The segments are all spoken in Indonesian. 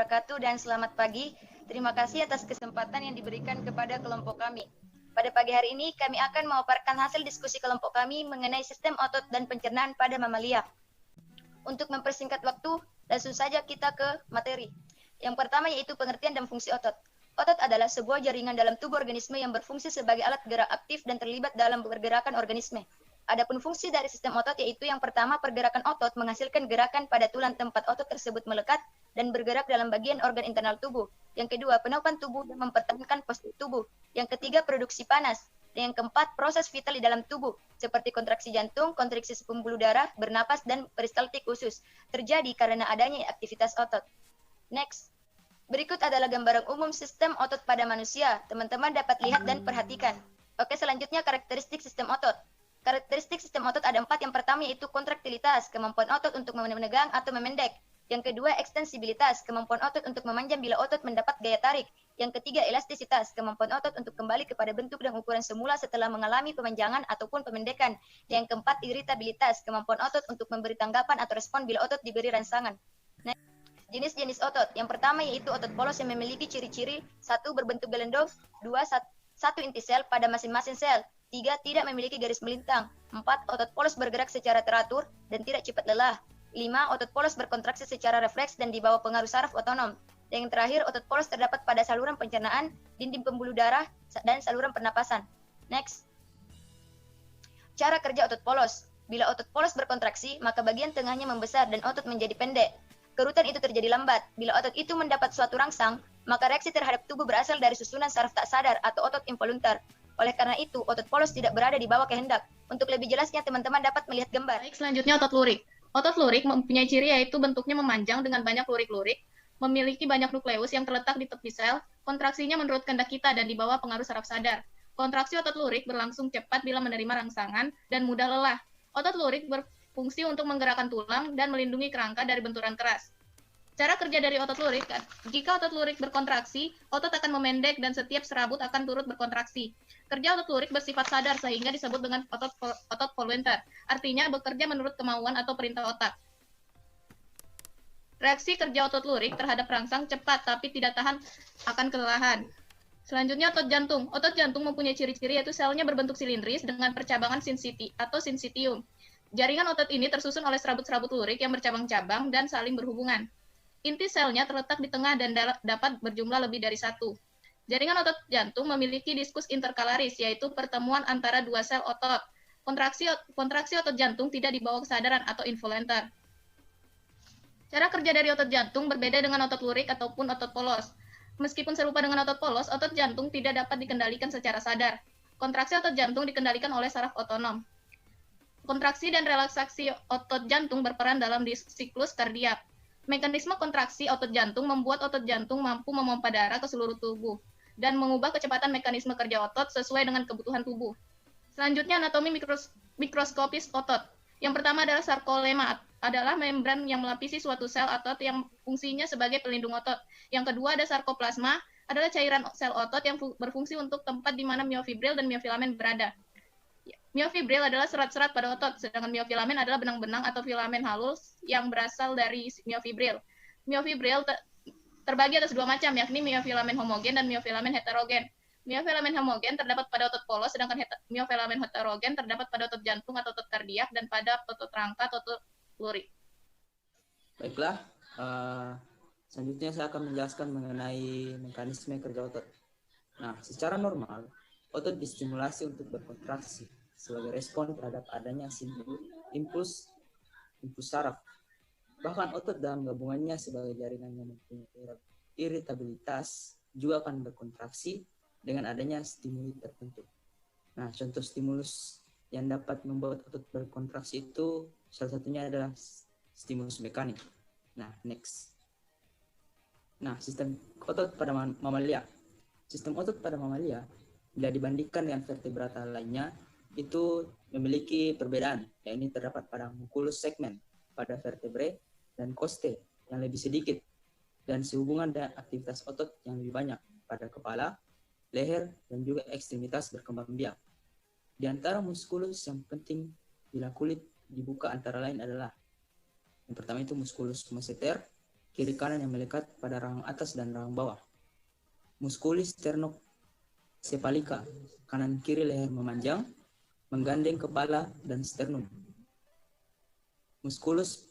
wabarakatuh dan selamat pagi. Terima kasih atas kesempatan yang diberikan kepada kelompok kami. Pada pagi hari ini kami akan memaparkan hasil diskusi kelompok kami mengenai sistem otot dan pencernaan pada mamalia. Untuk mempersingkat waktu, langsung saja kita ke materi. Yang pertama yaitu pengertian dan fungsi otot. Otot adalah sebuah jaringan dalam tubuh organisme yang berfungsi sebagai alat gerak aktif dan terlibat dalam pergerakan organisme. Adapun fungsi dari sistem otot yaitu yang pertama pergerakan otot menghasilkan gerakan pada tulang tempat otot tersebut melekat dan bergerak dalam bagian organ internal tubuh. Yang kedua, penaupan tubuh dan mempertahankan postur tubuh. Yang ketiga, produksi panas. Dan yang keempat, proses vital di dalam tubuh seperti kontraksi jantung, kontraksi pembuluh darah, bernapas dan peristaltik usus terjadi karena adanya aktivitas otot. Next. Berikut adalah gambaran umum sistem otot pada manusia. Teman-teman dapat lihat dan perhatikan. Oke, selanjutnya karakteristik sistem otot. Karakteristik sistem otot ada 4. Yang pertama yaitu kontraktilitas, kemampuan otot untuk memegang atau memendek. Yang kedua, ekstensibilitas, kemampuan otot untuk memanjang bila otot mendapat gaya tarik. Yang ketiga, elastisitas, kemampuan otot untuk kembali kepada bentuk dan ukuran semula setelah mengalami pemanjangan ataupun pemendekan. Yang keempat, iritabilitas, kemampuan otot untuk memberi tanggapan atau respon bila otot diberi rangsangan. Jenis-jenis otot. Yang pertama yaitu otot polos yang memiliki ciri-ciri 1. Berbentuk gelendong, 2. Satu inti sel pada masing-masing sel, 3. Tidak memiliki garis melintang, 4. Otot polos bergerak secara teratur dan tidak cepat lelah, 5. Otot polos berkontraksi secara refleks dan di bawah pengaruh saraf otonom. Dan yang terakhir, otot polos terdapat pada saluran pencernaan, dinding pembuluh darah, dan saluran pernapasan. Next. Cara kerja otot polos. Bila otot polos berkontraksi, maka bagian tengahnya membesar dan otot menjadi pendek. Kerutan itu terjadi lambat. Bila otot itu mendapat suatu rangsang, maka reaksi terhadap tubuh berasal dari susunan saraf tak sadar atau otot involuntar. Oleh karena itu, otot polos tidak berada di bawah kehendak. Untuk lebih jelasnya, teman-teman dapat melihat gambar. Baik, selanjutnya otot lurik. Otot lurik mempunyai ciri yaitu bentuknya memanjang dengan banyak lurik-lurik, memiliki banyak nukleus yang terletak di tepi sel, kontraksinya menurut kehendak kita dan di bawah pengaruh saraf sadar. Kontraksi otot lurik berlangsung cepat bila menerima rangsangan dan mudah lelah. Otot lurik berfungsi untuk menggerakkan tulang dan melindungi kerangka dari benturan keras. Cara kerja dari otot lurik, jika otot lurik berkontraksi, otot akan memendek dan setiap serabut akan turut berkontraksi. Kerja otot lurik bersifat sadar sehingga disebut dengan otot volunteer, artinya bekerja menurut kemauan atau perintah otak. Reaksi kerja otot lurik terhadap rangsang cepat tapi tidak tahan akan kelelahan. Selanjutnya otot jantung. Otot jantung mempunyai ciri-ciri yaitu selnya berbentuk silindris dengan percabangan sinsiti atau sinsitium. Jaringan otot ini tersusun oleh serabut-serabut lurik yang bercabang-cabang dan saling berhubungan. Inti selnya terletak di tengah dan dapat berjumlah lebih dari 1. Jaringan otot jantung memiliki diskus interkalaris, yaitu pertemuan antara dua sel otot. Kontraksi otot jantung tidak di bawah kesadaran atau involuntar. Cara kerja dari otot jantung berbeda dengan otot lurik ataupun otot polos. Meskipun serupa dengan otot polos, otot jantung tidak dapat dikendalikan secara sadar. Kontraksi otot jantung dikendalikan oleh saraf otonom. Kontraksi dan relaksasi otot jantung berperan dalam siklus kardiak. Mekanisme kontraksi otot jantung membuat otot jantung mampu memompa darah ke seluruh tubuh dan mengubah kecepatan mekanisme kerja otot sesuai dengan kebutuhan tubuh. Selanjutnya, anatomi mikroskopis otot. Yang pertama adalah sarkolema, adalah membran yang melapisi suatu sel otot yang fungsinya sebagai pelindung otot. Yang kedua ada sarkoplasma, adalah cairan sel otot yang berfungsi untuk tempat di mana miofibril dan miofilamen berada. Miofibril adalah serat-serat pada otot, sedangkan miofilamen adalah benang-benang atau filamen halus yang berasal dari miofibril. Miofibril terbagi atas 2 macam, yakni miofilamen homogen dan miofilamen heterogen. Miofilamen homogen terdapat pada otot polos, sedangkan miofilamen heterogen terdapat pada otot jantung atau otot kardiak dan pada otot rangka atau otot lurik. Baiklah, selanjutnya saya akan menjelaskan mengenai mekanisme kerja otot. Nah, secara normal, otot distimulasi untuk berkontraksi sebagai respon terhadap adanya impuls saraf. Bahkan otot dalam gabungannya sebagai jaringan yang mempunyai iritabilitas juga akan berkontraksi dengan adanya stimuli tertentu. Nah, contoh stimulus yang dapat membuat otot berkontraksi itu salah satunya adalah stimulus mekanik. Nah, next. Nah, sistem otot pada mamalia. Sistem otot pada mamalia bila dibandingkan dengan vertebrata lainnya itu memiliki perbedaan, yakni terdapat pada musculus segmen pada vertebrae dan costae yang lebih sedikit dan sehubungan dengan aktivitas otot yang lebih banyak pada kepala, leher, dan juga ekstremitas berkembang biak. Di antara muskulus yang penting bila kulit dibuka antara lain adalah yang pertama itu musculus masseter, kiri kanan yang melekat pada rahang atas dan rahang bawah. Musculus sternoclephalika, kanan kiri leher memanjang, menggandeng kepala dan sternum. Musculus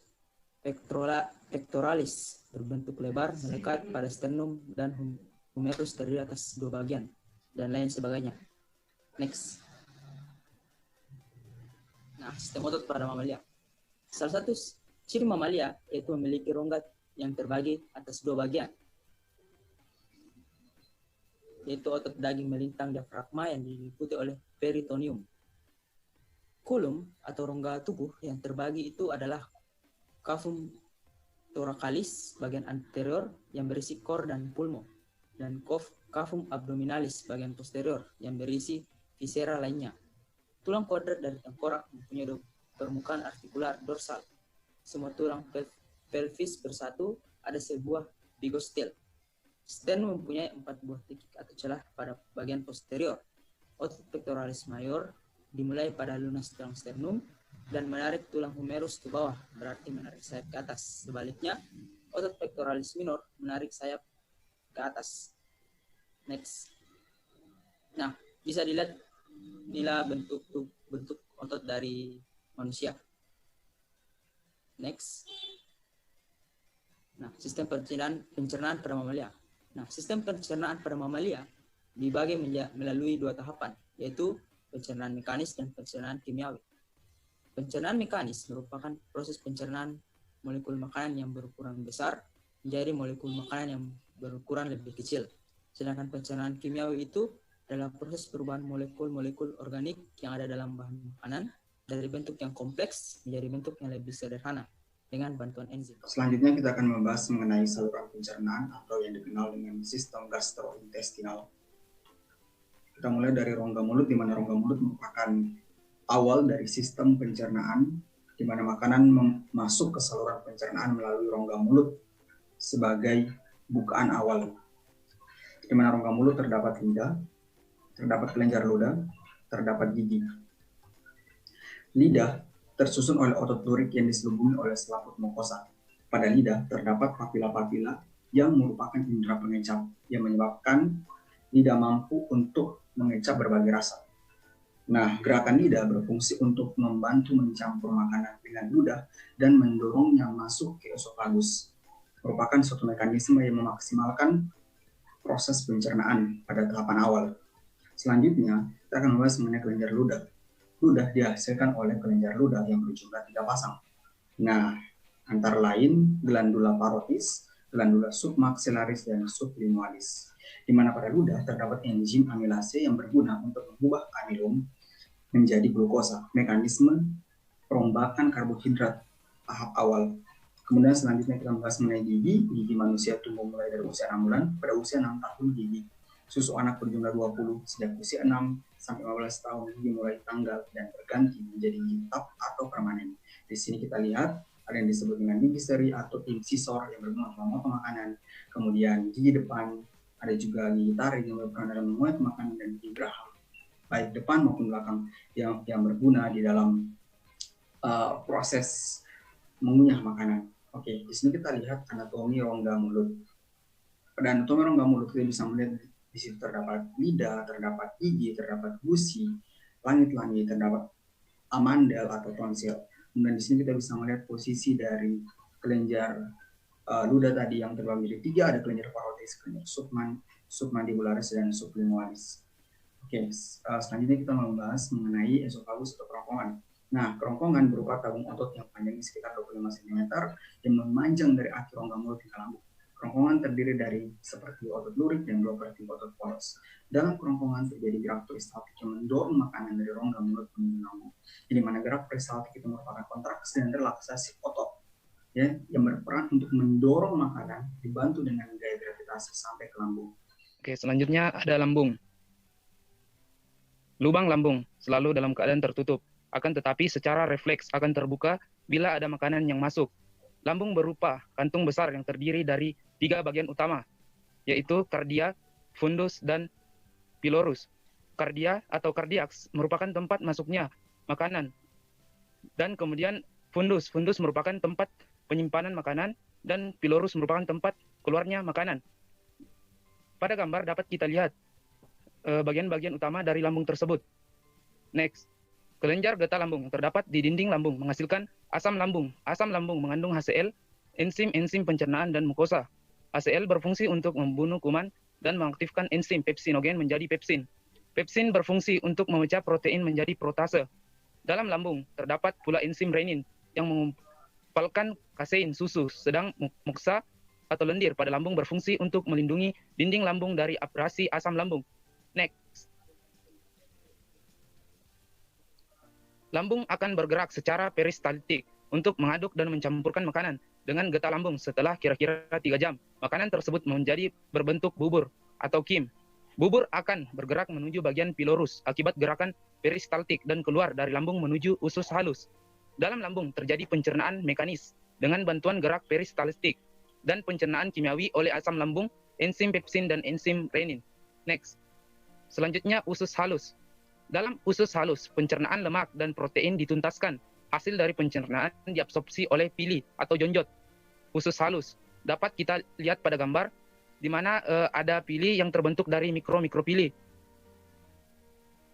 pectoralis, berbentuk lebar, melekat pada sternum dan humerus terdiri atas dua bagian, dan lain sebagainya. Next. Nah, sistem otot pada mamalia. Salah satu ciri mamalia yaitu memiliki rongga yang terbagi atas dua bagian, yaitu otot daging melintang diafragma yang diliputi oleh peritoneum. Kulum atau rongga tubuh yang terbagi itu adalah cavum thoracalis bagian anterior yang berisi kor dan pulmo, dan cavum abdominalis bagian posterior yang berisi viscera lainnya. Tulang kuadrat dari tengkorak mempunyai permukaan artikular dorsal. Semua tulang pelvis bersatu, ada sebuah bigostil. Sternum mempunyai 4 buah tikik atau celah pada bagian posterior. Otot pectoralis major dimulai pada lunas tulang sternum dan menarik tulang humerus ke bawah, berarti menarik sayap ke atas. Sebaliknya, otot pectoralis minor menarik sayap ke atas. Next. Nah, bisa dilihat inilah bentuk otot dari manusia. Next. Nah, sistem pencernaan pada mamalia. Nah, sistem pencernaan pada mamalia dibagi melalui 2 tahapan, yaitu pencernaan mekanis dan pencernaan kimiawi. Pencernaan mekanis merupakan proses pencernaan molekul makanan yang berukuran besar menjadi molekul makanan yang berukuran lebih kecil. Sedangkan pencernaan kimiawi itu adalah proses perubahan molekul-molekul organik yang ada dalam bahan makanan dari bentuk yang kompleks menjadi bentuk yang lebih sederhana dengan bantuan enzim. Selanjutnya kita akan membahas mengenai saluran pencernaan atau yang dikenal dengan sistem gastrointestinal. Kita mulai dari rongga mulut, di mana rongga mulut merupakan awal dari sistem pencernaan, di mana makanan masuk ke saluran pencernaan melalui rongga mulut sebagai bukaan awal. Di mana rongga mulut terdapat lidah, terdapat kelenjar ludah, terdapat gigi. Lidah tersusun oleh otot lurik yang diselubungi oleh selaput mukosa. Pada lidah terdapat papila-papila yang merupakan indera pengecap yang menyebabkan lidah mampu untuk mengecap berbagai rasa. Nah, gerakan lidah berfungsi untuk membantu mencampur makanan dengan ludah dan mendorongnya masuk ke esofagus. Merupakan suatu mekanisme yang memaksimalkan proses pencernaan pada tahapan awal. Selanjutnya, kita akan membahas mengenai kelenjar ludah. Ludah dihasilkan oleh kelenjar ludah yang berjumlah 3 pasang. Nah, antara lain glandula parotis, glandula submaxillaris, dan sublingualis. Di mana pada ludah terdapat enzim amilase yang berguna untuk mengubah amilum menjadi glukosa, mekanisme perombakan karbohidrat tahap awal. Kemudian selanjutnya kita membahas mengenai gigi. Gigi manusia tumbuh mulai dari usia 6 bulan. Pada usia 6 tahun gigi susu anak berjumlah 20. Sejak usia 6 sampai 15 tahun gigi mulai tanggal dan berganti menjadi gigi tetap atau permanen. Di sini kita lihat ada yang disebut dengan gigi seri atau incisor yang berguna untuk memotong makanan. Kemudian gigi depan, ada juga gigi taring yang berperan dalam mengunyah makanan, dan gigi geraham baik depan maupun belakang yang berguna di dalam proses mengunyah makanan. Oke, di sini kita lihat anatomi rongga mulut. Pada anatomi rongga mulut kita bisa melihat di situ terdapat lidah, terdapat gigi, terdapat gusi, langit-langit, terdapat amandel atau tonsil. Kemudian di sini kita bisa melihat posisi dari kelenjar ludah tadi yang terbagi menjadi 3, ada kelenjar parotis, kelenjar submandibularis, dan sublingualis. Oke, selanjutnya kita membahas mengenai esofagus atau kerongkongan. Nah, kerongkongan berupa tabung otot yang panjangnya sekitar 25 cm yang memanjang dari akhir rongga mulut hingga lambung. Kerongkongan terdiri dari seperti otot lurik dan 2 vertik otot poros. Dalam kerongkongan terjadi gerak peristaltik yang mendorong makanan dari rongga mulut menuju lambung. Di mana gerak peristaltik itu merupakan kontraksi dan relaksasi otot ya, yang berperan untuk mendorong makanan dibantu dengan gaya gravitasi sampai ke lambung. Oke, selanjutnya ada lambung. Lubang lambung selalu dalam keadaan tertutup, akan tetapi secara refleks akan terbuka bila ada makanan yang masuk. Lambung berupa kantung besar yang terdiri dari 3 bagian utama, yaitu kardia, fundus, dan pylorus. Kardia atau kardiaks merupakan tempat masuknya makanan. Dan kemudian fundus merupakan tempat penyimpanan makanan. dan pilorus merupakan tempat keluarnya makanan. Pada gambar dapat kita lihat bagian-bagian utama dari lambung tersebut. Next, kelenjar getah lambung terdapat di dinding lambung menghasilkan asam lambung. Asam lambung mengandung HCl, enzim-enzim pencernaan dan mukosa. HCl berfungsi untuk membunuh kuman dan mengaktifkan enzim pepsinogen menjadi pepsin. Pepsin berfungsi untuk memecah protein menjadi protase. Dalam lambung terdapat pula enzim renin yang mengumpalkan kasein susu, sedang muksa atau lendir pada lambung berfungsi untuk melindungi dinding lambung dari abrasi asam lambung. Next. Lambung akan bergerak secara peristaltik untuk mengaduk dan mencampurkan makanan dengan getah lambung. Setelah kira-kira 3 jam, makanan tersebut menjadi berbentuk bubur atau kim. Bubur akan bergerak menuju bagian pilorus akibat gerakan peristaltik dan keluar dari lambung menuju usus halus. Dalam lambung terjadi pencernaan mekanis dengan bantuan gerak peristaltik dan pencernaan kimiawi oleh asam lambung, enzim pepsin dan enzim renin. Next. Selanjutnya usus halus. Dalam usus halus, pencernaan lemak dan protein dituntaskan. Hasil dari pencernaan diabsorpsi oleh pili atau jonjot. Usus halus dapat kita lihat pada gambar di mana ada pili yang terbentuk dari mikropili.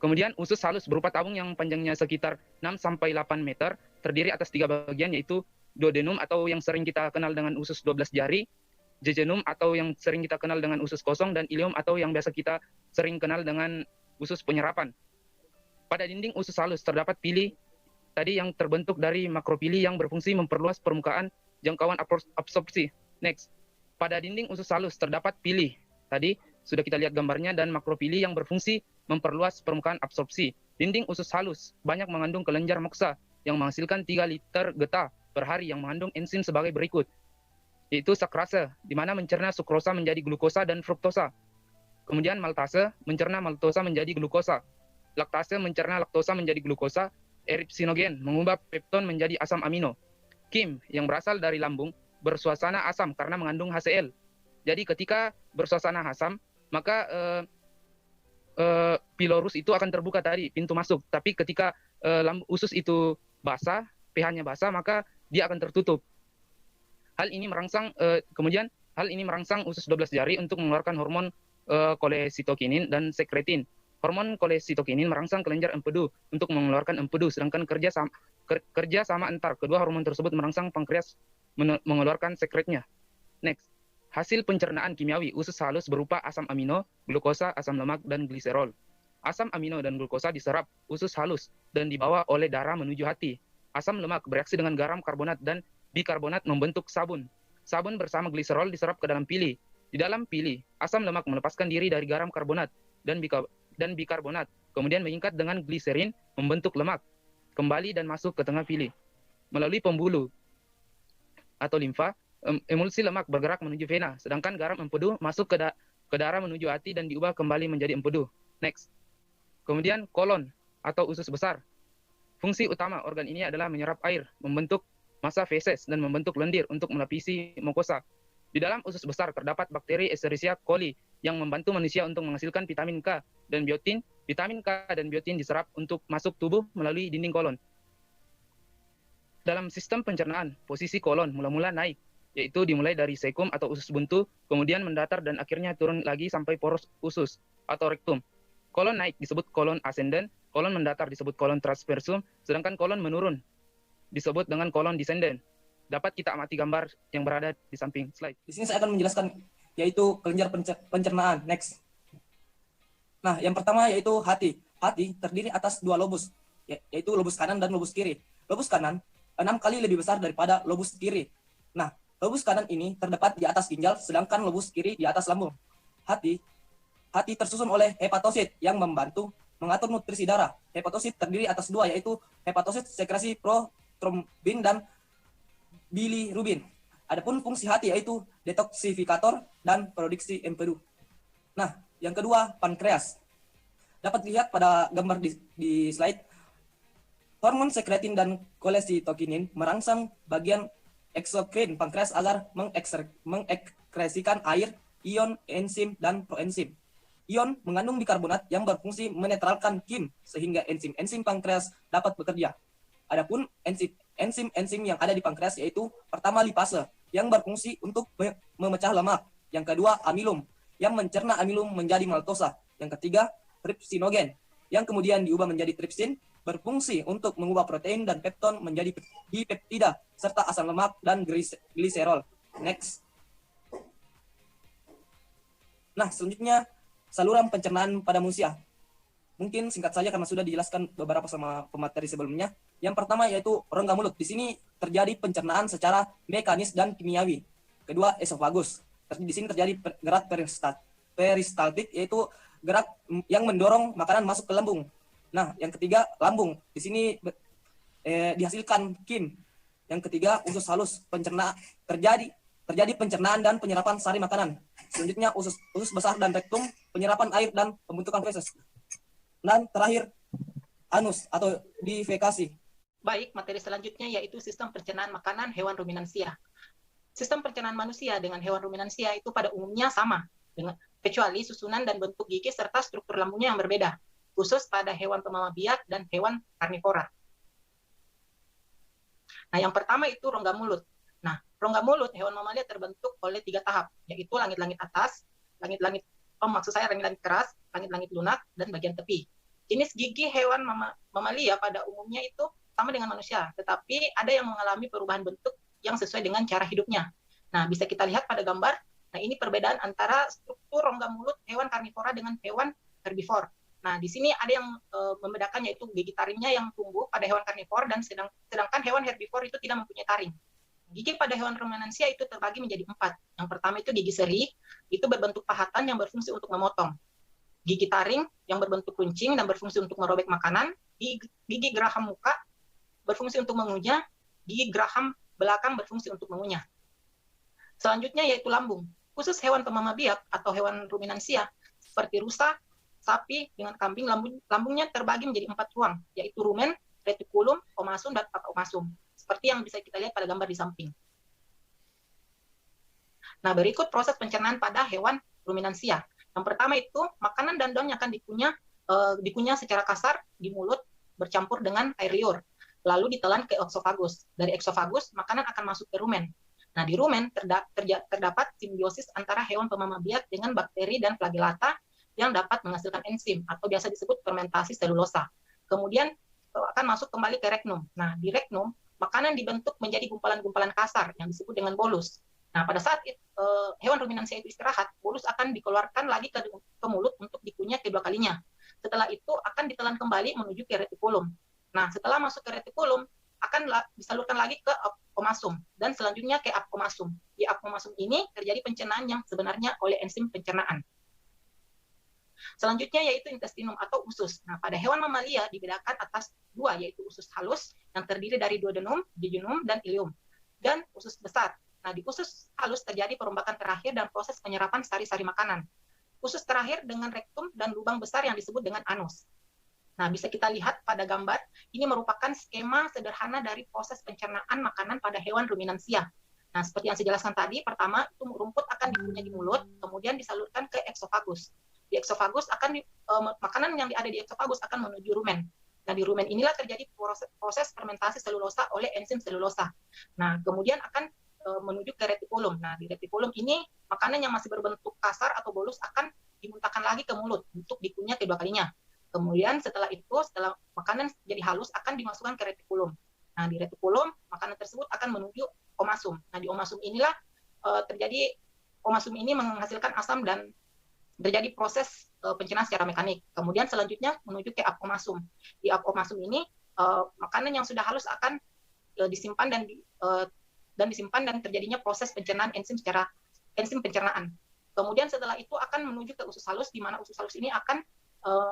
Kemudian usus halus berupa tabung yang panjangnya sekitar 6-8 meter, terdiri atas 3 bagian, yaitu duodenum atau yang sering kita kenal dengan usus 12 jari, jejunum atau yang sering kita kenal dengan usus kosong, dan ileum atau yang biasa kita sering kenal dengan usus penyerapan. Pada dinding usus halus terdapat pili tadi yang terbentuk dari makropili yang berfungsi memperluas permukaan jangkauan absorpsi. Next. Pada dinding usus halus terdapat pili. Tadi sudah kita lihat gambarnya, dan makropili yang berfungsi memperluas permukaan absorpsi. Dinding usus halus banyak mengandung kelenjar moksa yang menghasilkan 3 liter getah per hari yang mengandung enzim sebagai berikut, yaitu sakrase, di mana mencerna sukrosa menjadi glukosa dan fruktosa. Kemudian maltase mencerna maltosa menjadi glukosa. Laktase mencerna laktosa menjadi glukosa. Eripsinogen mengubah pepton menjadi asam amino. Kim yang berasal dari lambung bersuasana asam karena mengandung HCl. Jadi ketika bersuasana asam, maka pilorus itu akan terbuka tadi, pintu masuk. Tapi ketika usus itu basah, pH-nya basah, maka dia akan tertutup. Hal ini merangsang usus 12 jari untuk mengeluarkan hormon kolesitokinin dan sekretin. Hormon kolesitokinin merangsang kelenjar empedu untuk mengeluarkan empedu, sedangkan kerja sama antar kedua hormon tersebut merangsang pankreas mengeluarkan sekretnya. Next. Hasil pencernaan kimiawi usus halus berupa asam amino, glukosa, asam lemak, dan gliserol. Asam amino dan glukosa diserap usus halus dan dibawa oleh darah menuju hati. Asam lemak bereaksi dengan garam karbonat dan bikarbonat membentuk sabun. Sabun bersama gliserol diserap ke dalam pili. Di dalam pili, asam lemak melepaskan diri dari garam karbonat dan bikarbonat, kemudian mengikat dengan gliserin membentuk lemak, kembali dan masuk ke tengah pili. Melalui pembuluh atau limfa, emulsi lemak bergerak menuju vena, sedangkan garam empedu masuk ke darah menuju hati dan diubah kembali menjadi empedu. Next. Kemudian kolon atau usus besar. Fungsi utama organ ini adalah menyerap air, membentuk massa feses, dan membentuk lendir untuk melapisi mukosa. Di dalam usus besar terdapat bakteri Escherichia coli yang membantu manusia untuk menghasilkan vitamin K dan biotin. Vitamin K dan biotin diserap untuk masuk tubuh melalui dinding kolon. Dalam sistem pencernaan, posisi kolon mula-mula naik, yaitu dimulai dari cecum atau usus buntu, kemudian mendatar dan akhirnya turun lagi sampai poros usus atau rektum. Kolon naik disebut kolon ascendent, kolon mendatar disebut kolon transversum, sedangkan kolon menurun disebut dengan kolon descendent. Dapat kita amati gambar yang berada di samping slide. Di sini saya akan menjelaskan yaitu kelenjar pencernaan. Next. Nah, yang pertama yaitu hati. Hati terdiri atas 2 lobus, yaitu lobus kanan dan lobus kiri. Lobus kanan 6 kali lebih besar daripada lobus kiri. Nah, lobus kanan ini terdapat di atas ginjal, sedangkan lobus kiri di atas lambung. Hati tersusun oleh hepatosit yang membantu mengatur nutrisi darah. Hepatosit terdiri atas 2, yaitu hepatosit sekresi protrombin dan bilirubin. Adapun fungsi hati yaitu detoksifikator dan produksi empedu. Nah, yang kedua, pankreas. Dapat dilihat pada gambar di slide. Hormon sekretin dan kolesitokinin merangsang bagian eksokrin pankreas agar mengekskresikan air, ion, enzim, dan proenzim. Ion mengandung bikarbonat yang berfungsi menetralkan kim sehingga enzim-enzim pankreas dapat bekerja. Adapun enzim yang ada di pankreas yaitu pertama lipase yang berfungsi untuk memecah lemak. Yang kedua, amilum yang mencerna amilum menjadi maltosa. Yang ketiga, trypsinogen yang kemudian diubah menjadi tripsin, berfungsi untuk mengubah protein dan pepton menjadi dipeptida, serta asam lemak dan gliserol. Next. Nah, selanjutnya saluran pencernaan pada manusia. Mungkin singkat saja karena sudah dijelaskan beberapa sama pemateri sebelumnya. Yang pertama yaitu rongga mulut. Di sini terjadi pencernaan secara mekanis dan kimiawi. Kedua, esofagus. Di sini terjadi gerak peristaltik, yaitu gerak yang mendorong makanan masuk ke lambung. Nah, yang ketiga, lambung. Di sini dihasilkan kim. Yang ketiga, usus halus. Terjadi pencernaan dan penyerapan sari makanan. Selanjutnya, usus besar dan rektum, penyerapan air dan pembentukan feses. Dan terakhir, anus atau defekasi. Baik, materi selanjutnya yaitu sistem pencernaan makanan hewan ruminansia. Sistem pencernaan manusia dengan hewan ruminansia itu pada umumnya sama, kecuali susunan dan bentuk gigi serta struktur lambungnya yang berbeda, khusus pada hewan pemama biak dan hewan karnivora. Nah, yang pertama itu rongga mulut. Nah, rongga mulut hewan mamalia terbentuk oleh 3 tahap, yaitu langit-langit atas, langit-langit keras, langit-langit lunak, dan bagian tepi. Jenis gigi hewan mamalia pada umumnya itu sama dengan manusia, tetapi ada yang mengalami perubahan bentuk yang sesuai dengan cara hidupnya. Nah, bisa kita lihat pada gambar. Nah, ini perbedaan antara struktur rongga mulut hewan karnivora dengan hewan herbivor. Nah, di sini ada yang membedakan, yaitu gigi taringnya yang tumbuh pada hewan karnivor, dan sedangkan hewan herbivor itu tidak mempunyai taring. Gigi pada hewan ruminansia itu terbagi menjadi 4. Yang pertama itu gigi seri, itu berbentuk pahatan yang berfungsi untuk memotong. Gigi taring yang berbentuk runcing dan berfungsi untuk merobek makanan. Gigi geraham muka berfungsi untuk mengunyah. Gigi geraham belakang berfungsi untuk mengunyah. Selanjutnya yaitu lambung. Khusus hewan pemama biak atau hewan ruminansia seperti rusa, sapi dengan kambing, lambungnya terbagi menjadi 4 ruang, yaitu rumen, retikulum, omasum, dan apomasum. Seperti yang bisa kita lihat pada gambar di samping. Nah, berikut proses pencernaan pada hewan ruminansia. Yang pertama itu makanan dan daun yang akan dikunyah secara kasar di mulut bercampur dengan air liur, lalu ditelan ke eksofagus. Dari eksofagus, makanan akan masuk ke rumen. Nah, di rumen terdapat simbiosis antara hewan pemama biak dengan bakteri dan flagellata yang dapat menghasilkan enzim atau biasa disebut fermentasi selulosa. Kemudian akan masuk kembali ke reknum. Nah, di reknum, makanan dibentuk menjadi gumpalan-gumpalan kasar yang disebut dengan bolus. Nah, pada saat hewan ruminansia itu istirahat, bolus akan dikeluarkan lagi ke mulut untuk dikunyah kedua kalinya. Setelah itu akan ditelan kembali menuju ke retikulum. Nah, setelah masuk ke retikulum, akan disalurkan lagi ke apomasum, dan selanjutnya ke apomasum. Di apomasum ini terjadi pencernaan yang sebenarnya oleh enzim pencernaan. Selanjutnya yaitu intestinum atau usus. Nah, pada hewan mamalia dibedakan atas 2, yaitu usus halus yang terdiri dari duodenum, jejunum, dan ileum, dan usus besar. Nah, di usus halus terjadi perombakan terakhir dan proses penyerapan sari-sari makanan. Usus terakhir dengan rektum dan lubang besar yang disebut dengan anus. Nah, bisa kita lihat pada gambar, ini merupakan skema sederhana dari proses pencernaan makanan pada hewan ruminansia. Nah, seperti yang saya jelaskan tadi, pertama, itu rumput akan dikunyah di mulut, kemudian disalurkan ke eksofagus. Di eksofagus makanan yang ada di eksofagus akan menuju rumen. Nah, di rumen inilah terjadi proses fermentasi selulosa oleh enzim selulosa. Nah, kemudian akan menuju ke retikulum. Nah, di retikulum ini, makanan yang masih berbentuk kasar atau bolus akan dimuntahkan lagi ke mulut untuk dikunyah kedua kalinya. Kemudian setelah makanan jadi halus akan dimasukkan ke retikulum. Nah, di retikulum makanan tersebut akan menuju omasum. Nah, di omasum inilah omasum ini menghasilkan asam dan terjadi proses pencernaan secara mekanik. Kemudian selanjutnya menuju ke apomasum. Di apomasum ini makanan yang sudah halus akan disimpan dan terjadinya proses pencernaan enzim pencernaan. Kemudian setelah itu akan menuju ke usus halus, di mana usus halus ini akan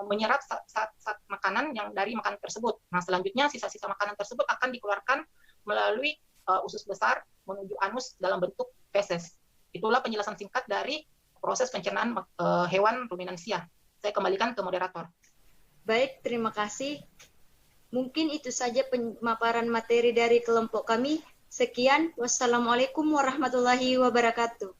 menyerap zat makanan yang dari makanan tersebut. Nah, selanjutnya sisa-sisa makanan tersebut akan dikeluarkan melalui usus besar menuju anus dalam bentuk feses. Itulah penjelasan singkat dari proses pencernaan hewan ruminansia. Saya kembalikan ke moderator. Baik, terima kasih. Mungkin itu saja pemaparan materi dari kelompok kami. Sekian, wassalamualaikum warahmatullahi wabarakatuh.